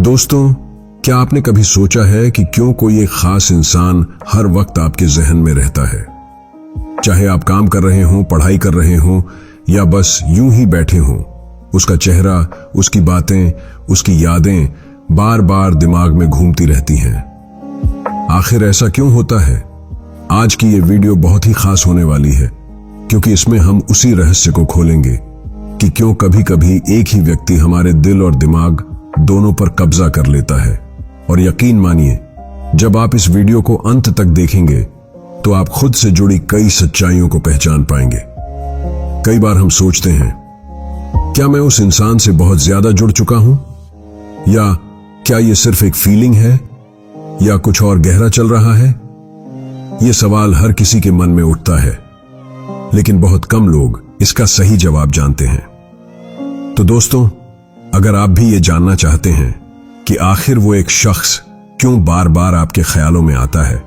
दोस्तों, क्या आपने कभी सोचा है कि क्यों कोई एक खास इंसान हर वक्त आपके जहन में रहता है? चाहे आप काम कर रहे हों, पढ़ाई कर रहे हों या बस यूं ही बैठे हों, उसका चेहरा, उसकी बातें, उसकी यादें बार बार दिमाग में घूमती रहती हैं। आखिर ऐसा क्यों होता है? आज की ये वीडियो बहुत ही खास होने वाली है, क्योंकि इसमें हम उसी रहस्य को खोलेंगे कि क्यों कभी कभी एक ही व्यक्ति हमारे दिल और दिमाग दोनों पर कब्जा कर लेता है। और यकीन मानिए, जब आप इस वीडियो को अंत तक देखेंगे तो आप खुद से जुड़ी कई सच्चाइयों को पहचान पाएंगे। कई बार हम सोचते हैं, क्या मैं उस इंसान से बहुत ज्यादा जुड़ चुका हूं, या क्या यह सिर्फ एक फीलिंग है, या कुछ और गहरा चल रहा है? यह सवाल हर किसी के मन में उठता है, लेकिन बहुत कम लोग इसका सही जवाब जानते हैं। तो दोस्तों, अगर आप भी ये जानना चाहते हैं कि आखिर वो एक शख्स क्यों बार बार आपके ख्यालों में आता है,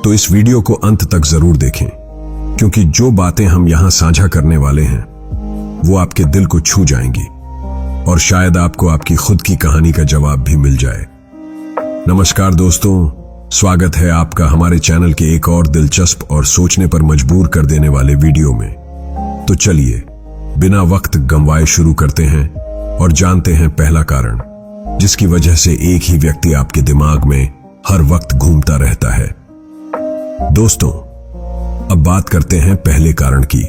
तो इस वीडियो को अंत तक जरूर देखें, क्योंकि जो बातें हम यहां साझा करने वाले हैं वो आपके दिल को छू जाएंगी और शायद आपको आपकी खुद की कहानी का जवाब भी मिल जाए। नमस्कार दोस्तों, स्वागत है आपका हमारे चैनल के एक और दिलचस्प और सोचने पर मजबूर कर देने वाले वीडियो में। तो चलिए बिना वक्त गंवाए शुरू करते हैं और जानते हैं पहला कारण जिसकी वजह से एक ही व्यक्ति आपके दिमाग में हर वक्त घूमता रहता है। दोस्तों, अब बात करते हैं पहले कारण की,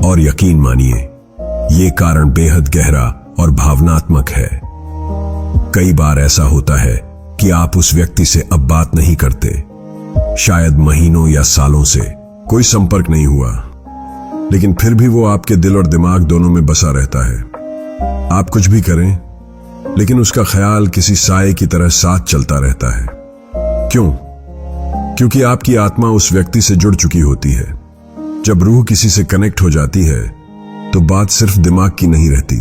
और यकीन मानिए ये कारण बेहद गहरा और भावनात्मक है। कई बार ऐसा होता है कि आप उस व्यक्ति से अब बात नहीं करते, शायद महीनों या सालों से कोई संपर्क नहीं हुआ, लेकिन फिर भी वो आपके दिल और दिमाग दोनों में बसा रहता है। आप कुछ भी करें, लेकिन उसका ख्याल किसी साए की तरह साथ चलता रहता है। क्यों? क्योंकि आपकी आत्मा उस व्यक्ति से जुड़ चुकी होती है। जब रूह किसी से कनेक्ट हो जाती है तो बात सिर्फ दिमाग की नहीं रहती,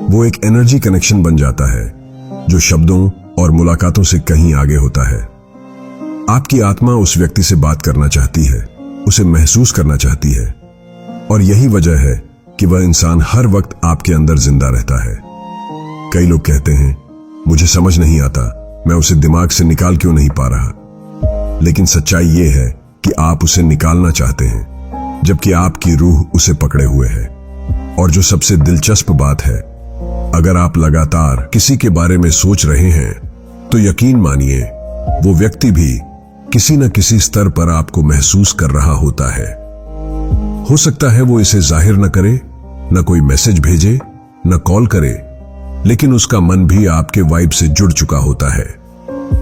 वो एक एनर्जी कनेक्शन बन जाता है जो शब्दों और मुलाकातों से कहीं आगे होता है। आपकी आत्मा उस व्यक्ति से बात करना चाहती है, उसे महसूस करना चाहती है, और यही वजह है कि वह इंसान हर वक्त आपके अंदर जिंदा रहता है। कई लोग कहते हैं, मुझे समझ नहीं आता मैं उसे दिमाग से निकाल क्यों नहीं पा रहा। लेकिन सच्चाई यह है कि आप उसे निकालना चाहते हैं, जबकि आपकी रूह उसे पकड़े हुए है। और जो सबसे दिलचस्प बात है, अगर आप लगातार किसी के बारे में सोच रहे हैं तो यकीन मानिए वो व्यक्ति भी किसी न किसी स्तर पर आपको महसूस कर रहा होता है। हो सकता है वो इसे जाहिर न करे, न कोई मैसेज भेजे, न कॉल करे, लेकिन उसका मन भी आपके वाइब से जुड़ चुका होता है।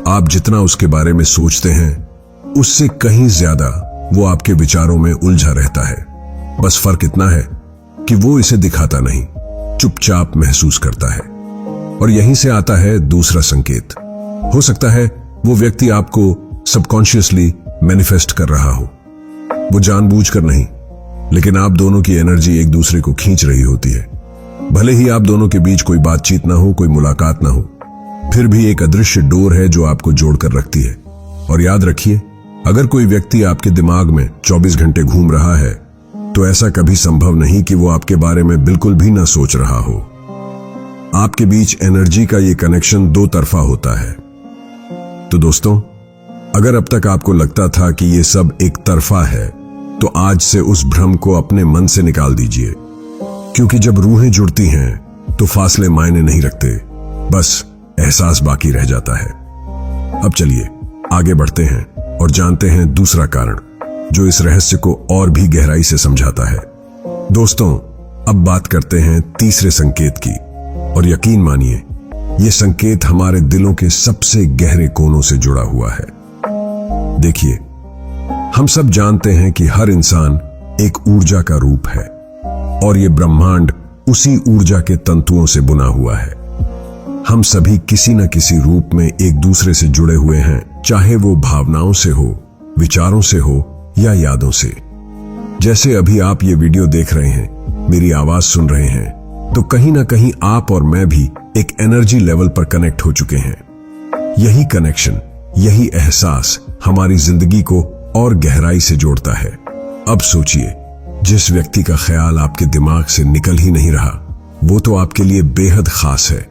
आप जितना उसके बारे में सोचते हैं उससे कहीं ज्यादा वो आपके विचारों में उलझा रहता है। बस फर्क इतना है कि वो इसे दिखाता नहीं, चुपचाप महसूस करता है। और यहीं से आता है दूसरा संकेत। हो सकता है वो व्यक्ति आपको सबकॉन्शियसली मैनिफेस्ट कर रहा हो, वो जानबूझकर नहीं, लेकिन आप दोनों की एनर्जी एक दूसरे को खींच रही होती है। भले ही आप दोनों के बीच कोई बातचीत ना हो, कोई मुलाकात ना हो, फिर भी एक अदृश्य डोर है जो आपको जोड़कर रखती है। और याद रखिए, अगर कोई व्यक्ति आपके दिमाग में 24 घंटे घूम रहा है तो ऐसा कभी संभव नहीं कि वो आपके बारे में बिल्कुल भी ना सोच रहा हो। आपके बीच एनर्जी का ये कनेक्शन दो तरफा होता है। तो दोस्तों, अगर अब तक आपको लगता था कि ये सब एक तरफा है, तो आज से उस भ्रम को अपने मन से निकाल दीजिए, क्योंकि जब रूहें जुड़ती हैं तो फासले मायने नहीं रखते, बस एहसास बाकी रह जाता है। अब चलिए आगे बढ़ते हैं और जानते हैं दूसरा कारण जो इस रहस्य को और भी गहराई से समझाता है। दोस्तों, अब बात करते हैं तीसरे संकेत की, और यकीन मानिए यह संकेत हमारे दिलों के सबसे गहरे कोनों से जुड़ा हुआ है। देखिए, हम सब जानते हैं कि हर इंसान एक ऊर्जा का रूप है, और ये ब्रह्मांड उसी ऊर्जा के तंतुओं से बुना हुआ है। हम सभी किसी न किसी रूप में एक दूसरे से जुड़े हुए हैं, चाहे वो भावनाओं से हो, विचारों से हो, या यादों से। जैसे अभी आप ये वीडियो देख रहे हैं, मेरी आवाज सुन रहे हैं, तो कहीं ना कहीं आप और मैं भी एक एनर्जी लेवल पर कनेक्ट हो चुके हैं। यही कनेक्शन, यही एहसास हमारी जिंदगी को और गहराई से जोड़ता है। अब सोचिए, जिस व्यक्ति का ख्याल आपके दिमाग से निकल ही नहीं रहा, वो तो आपके लिए बेहद खास है,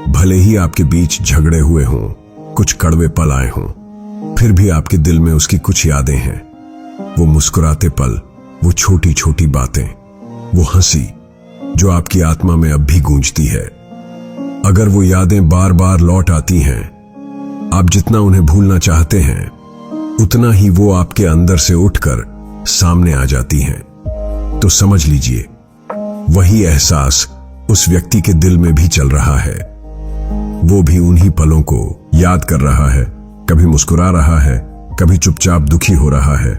भले ही आपके बीच झगड़े हुए हों, कुछ कड़वे पल आए हों, फिर भी आपके दिल में उसकी कुछ यादें हैं। वो मुस्कुराते पल, वो छोटी छोटी बातें, वो हंसी जो आपकी आत्मा में अब भी गूंजती है। अगर वो यादें बार बार लौट आती हैं, आप जितना उन्हें भूलना चाहते हैं, उतना ही वो आपके अंदर से उठकर सामने आ जाती हैं। तो समझ लीजिए, वही एहसास उस व्यक्ति के दिल में भी चल रहा है। वो भी उन्हीं पलों को याद कर रहा है, कभी मुस्कुरा रहा है, कभी चुपचाप दुखी हो रहा है।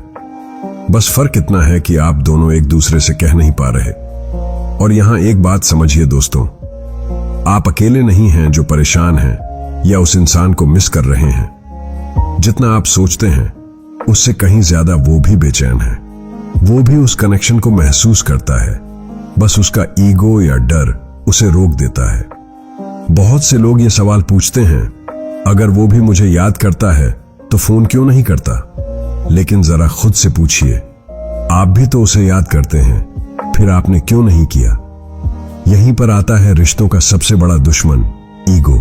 बस फर्क इतना है कि आप दोनों एक दूसरे से कह नहीं पा रहे। और यहां एक बात समझिए दोस्तों, आप अकेले नहीं हैं जो परेशान हैं या उस इंसान को मिस कर रहे हैं। जितना आप सोचते हैं उससे कहीं ज्यादा वो भी बेचैन है। वो भी उस कनेक्शन को महसूस करता है, बस उसका ईगो या डर उसे रोक देता है। बहुत से लोग ये सवाल पूछते हैं, अगर वो भी मुझे याद करता है तो फोन क्यों नहीं करता? लेकिन जरा खुद से पूछिए, आप भी तो उसे याद करते हैं, फिर आपने क्यों नहीं किया? यहीं पर आता है रिश्तों का सबसे बड़ा दुश्मन, ईगो।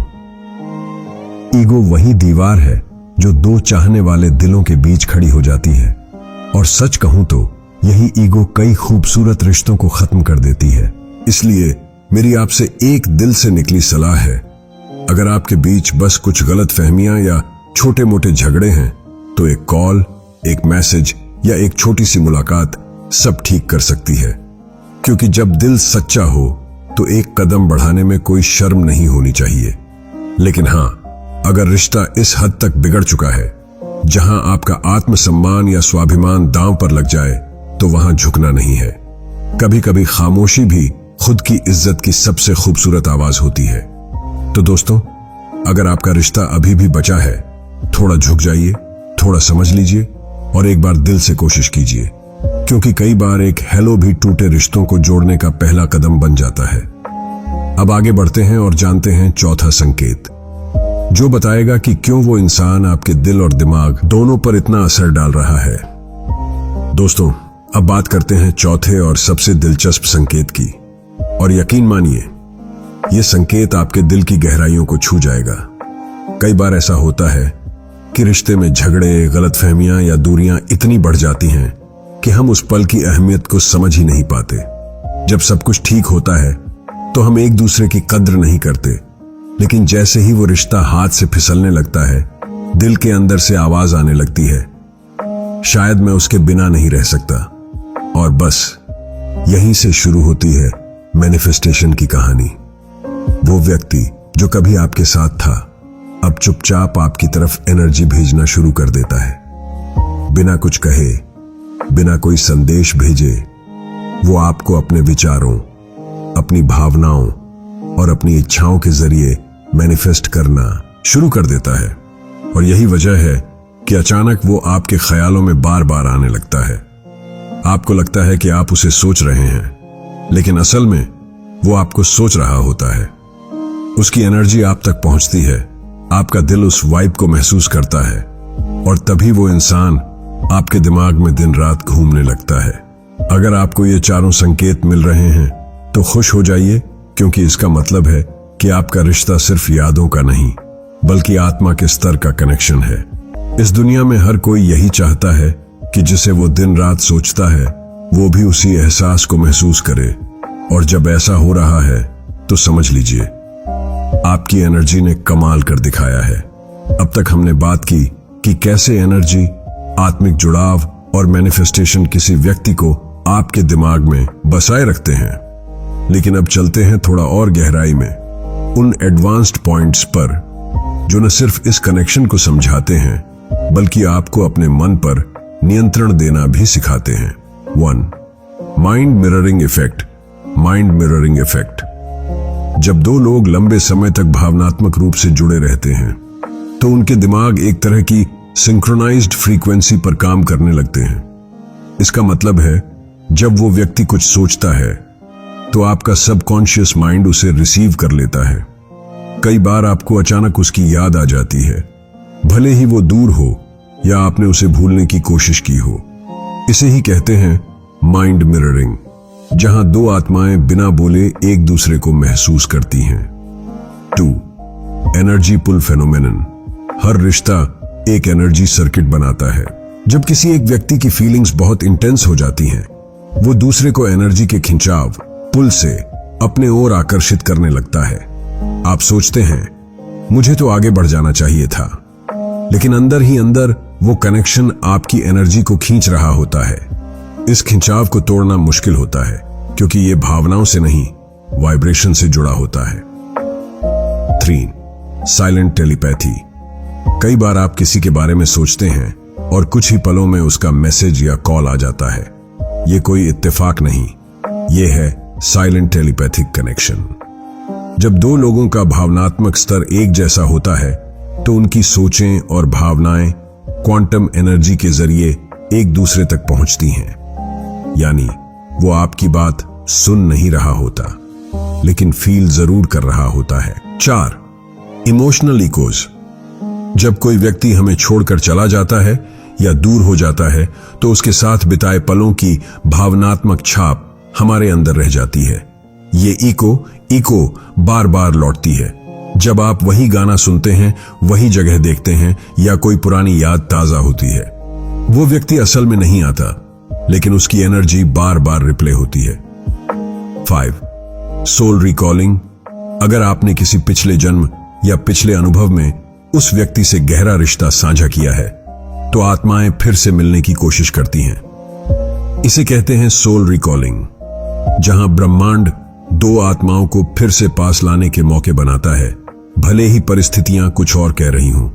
ईगो वही दीवार है जो दो चाहने वाले दिलों के बीच खड़ी हो जाती है। और सच कहूं तो यही ईगो कई खूबसूरत रिश्तों को खत्म कर देती है। इसलिए मेरी आपसे एक दिल से निकली सलाह है, अगर आपके बीच बस कुछ गलत फहमियां या छोटे मोटे झगड़े हैं, तो एक कॉल, एक मैसेज या एक छोटी सी मुलाकात सब ठीक कर सकती है। क्योंकि जब दिल सच्चा हो तो एक कदम बढ़ाने में कोई शर्म नहीं होनी चाहिए। लेकिन हां, अगर रिश्ता इस हद तक बिगड़ चुका है जहां आपका आत्मसम्मान या स्वाभिमान दांव पर लग जाए, तो वहां झुकना नहीं है। कभी कभी खामोशी भी खुद की इज्जत की सबसे खूबसूरत आवाज होती है। तो दोस्तों, अगर आपका रिश्ता अभी भी बचा है, थोड़ा झुक जाइए, थोड़ा समझ लीजिए और एक बार दिल से कोशिश कीजिए। क्योंकि कई बार एक हेलो भी टूटे रिश्तों को जोड़ने का पहला कदम बन जाता है। अब आगे बढ़ते हैं और जानते हैं चौथा संकेत, जो बताएगा कि क्यों वो इंसान आपके दिल और दिमाग दोनों पर इतना असर डाल रहा है। दोस्तों, अब बात करते हैं चौथे और सबसे दिलचस्प संकेत की। और यकीन मानिए, यह संकेत आपके दिल की गहराइयों को छू जाएगा। कई बार ऐसा होता है कि रिश्ते में झगड़े, गलतफहमियां या दूरियां इतनी बढ़ जाती हैं कि हम उस पल की अहमियत को समझ ही नहीं पाते। जब सब कुछ ठीक होता है तो हम एक दूसरे की कद्र नहीं करते, लेकिन जैसे ही वो रिश्ता हाथ से फिसलने लगता है, दिल के अंदर से आवाज आने लगती है, शायद मैं उसके बिना नहीं रह सकता। और बस यहीं से शुरू होती है मैनिफेस्टेशन की कहानी। वो व्यक्ति जो कभी आपके साथ था, अब चुपचाप आपकी तरफ एनर्जी भेजना शुरू कर देता है। बिना कुछ कहे, बिना कोई संदेश भेजे, वो आपको अपने विचारों, अपनी भावनाओं और अपनी इच्छाओं के जरिए मैनिफेस्ट करना शुरू कर देता है। और यही वजह है कि अचानक वो आपके ख्यालों में बार बार आने लगता है। आपको लगता है कि आप उसे सोच रहे हैं, लेकिन असल में वो आपको सोच रहा होता है। उसकी एनर्जी आप तक पहुंचती है, आपका दिल उस वाइब को महसूस करता है और तभी वो इंसान आपके दिमाग में दिन रात घूमने लगता है। अगर आपको ये चारों संकेत मिल रहे हैं तो खुश हो जाइए, क्योंकि इसका मतलब है कि आपका रिश्ता सिर्फ यादों का नहीं, बल्कि आत्मा के स्तर का कनेक्शन है। इस दुनिया में हर कोई यही चाहता है कि जिसे वो दिन रात सोचता है, वो भी उसी एहसास को महसूस करे। और जब ऐसा हो रहा है तो समझ लीजिए, आपकी एनर्जी ने कमाल कर दिखाया है। अब तक हमने बात की कि कैसे एनर्जी, आत्मिक जुड़ाव और मैनिफेस्टेशन किसी व्यक्ति को आपके दिमाग में बसाए रखते हैं। लेकिन अब चलते हैं थोड़ा और गहराई में, उन एडवांस्ड पॉइंट्स पर जो न सिर्फ इस कनेक्शन को समझाते हैं, बल्कि आपको अपने मन पर नियंत्रण देना भी सिखाते हैं। 1. Mind mirroring effect. Mind mirroring effect. जब दो लोग लंबे समय तक भावनात्मक रूप से जुड़े रहते हैं, तो उनके दिमाग एक तरह की सिंक्रोनाइज्ड फ्रीक्वेंसी पर काम करने लगते हैं। इसका मतलब है, जब वो व्यक्ति कुछ सोचता है तो आपका सबकॉन्शियस माइंड उसे रिसीव कर लेता है। कई बार आपको अचानक उसकी याद आ जाती है, भले ही वो दूर हो या आपने उसे भूलने की कोशिश की हो। इसे ही कहते हैं माइंड मिररिंग, जहां दो आत्माएं बिना बोले एक दूसरे को महसूस करती हैं। 2. एनर्जी पुल फेनोमेनन। हर रिश्ता एक एनर्जी सर्किट बनाता है। जब किसी एक व्यक्ति की फीलिंग्स बहुत इंटेंस हो जाती हैं, वो दूसरे को एनर्जी के खिंचाव पुल से अपने ओर आकर्षित करने लगता है। आप सोचते हैं मुझे तो आगे बढ़ जाना चाहिए था, लेकिन अंदर ही अंदर वो कनेक्शन आपकी एनर्जी को खींच रहा होता है। इस खिंचाव को तोड़ना मुश्किल होता है, क्योंकि ये भावनाओं से नहीं, वाइब्रेशन से जुड़ा होता है। 3. Silent telepathy. कई बार आप किसी के बारे में सोचते हैं और कुछ ही पलों में उसका मैसेज या कॉल आ जाता है। ये कोई इत्तेफाक नहीं, ये है साइलेंट टेलीपैथिक कनेक्शन। जब दो लोगों का भावनात्मक स्तर एक जैसा होता है, तो उनकी सोचें और भावनाएं क्वांटम एनर्जी के जरिए एक दूसरे तक पहुंचती हैं। यानी वो आपकी बात सुन नहीं रहा होता, लेकिन फील जरूर कर रहा होता है। 4. Emotional echoes. जब कोई व्यक्ति हमें छोड़कर चला जाता है या दूर हो जाता है, तो उसके साथ बिताए पलों की भावनात्मक छाप हमारे अंदर रह जाती है। ये इको बार बार लौटती है। जब आप वही गाना सुनते हैं, वही जगह देखते हैं, या कोई पुरानी याद ताजा होती है, वो व्यक्ति असल में नहीं आता, लेकिन उसकी एनर्जी बार बार रिप्ले होती है। 5. Soul recalling. अगर आपने किसी पिछले जन्म या पिछले अनुभव में उस व्यक्ति से गहरा रिश्ता साझा किया है, तो आत्माएं फिर से मिलने की कोशिश करती हैं। इसे कहते हैं सोल रिकॉलिंग, जहां ब्रह्मांड दो आत्माओं को फिर से पास लाने के मौके बनाता है, भले ही परिस्थितियां कुछ और कह रही हों।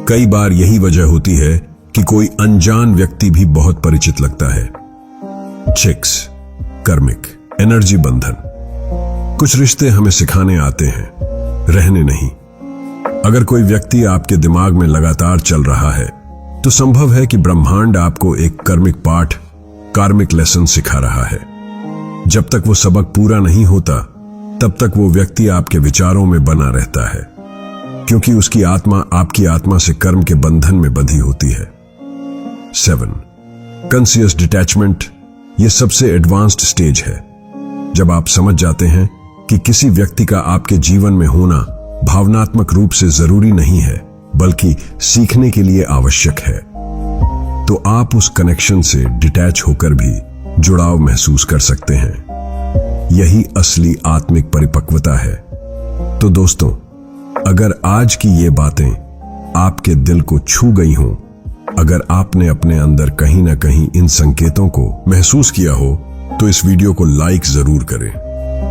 कई बार यही वजह होती है कि कोई अनजान व्यक्ति भी बहुत परिचित लगता है। 6. कर्मिक एनर्जी बंधन। कुछ रिश्ते हमें सिखाने आते हैं, रहने नहीं। अगर कोई व्यक्ति आपके दिमाग में लगातार चल रहा है, तो संभव है कि ब्रह्मांड आपको एक कर्मिक पाठ, कार्मिक लेसन सिखा रहा है। जब तक वो सबक पूरा नहीं होता, तब तक वो व्यक्ति आपके विचारों में बना रहता है, क्योंकि उसकी आत्मा आपकी आत्मा से कर्म के बंधन में बंधी होती है। 7. Conscious detachment. यह सबसे एडवांस्ड स्टेज है, जब आप समझ जाते हैं कि किसी व्यक्ति का आपके जीवन में होना भावनात्मक रूप से जरूरी नहीं है, बल्कि सीखने के लिए आवश्यक है। तो आप उस कनेक्शन से डिटैच होकर भी जुड़ाव महसूस कर सकते हैं। यही असली आत्मिक परिपक्वता है। तो दोस्तों, अगर आज की ये बातें आपके दिल को छू गई हों, अगर आपने अपने अंदर कहीं ना कहीं इन संकेतों को महसूस किया हो, तो इस वीडियो को लाइक जरूर करें,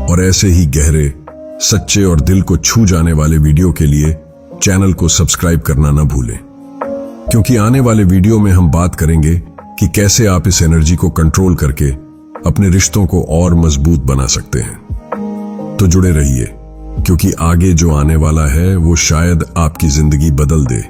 और ऐसे ही गहरे, सच्चे और दिल को छू जाने वाले वीडियो के लिए चैनल को सब्सक्राइब करना ना भूलें, क्योंकि आने वाले वीडियो में हम बात करेंगे कि कैसे आप इस एनर्जी को कंट्रोल करके अपने रिश्तों को और मजबूत बना सकते हैं। तो जुड़े रहिए, क्योंकि आगे जो आने वाला है वो शायद आपकी जिंदगी बदल दे।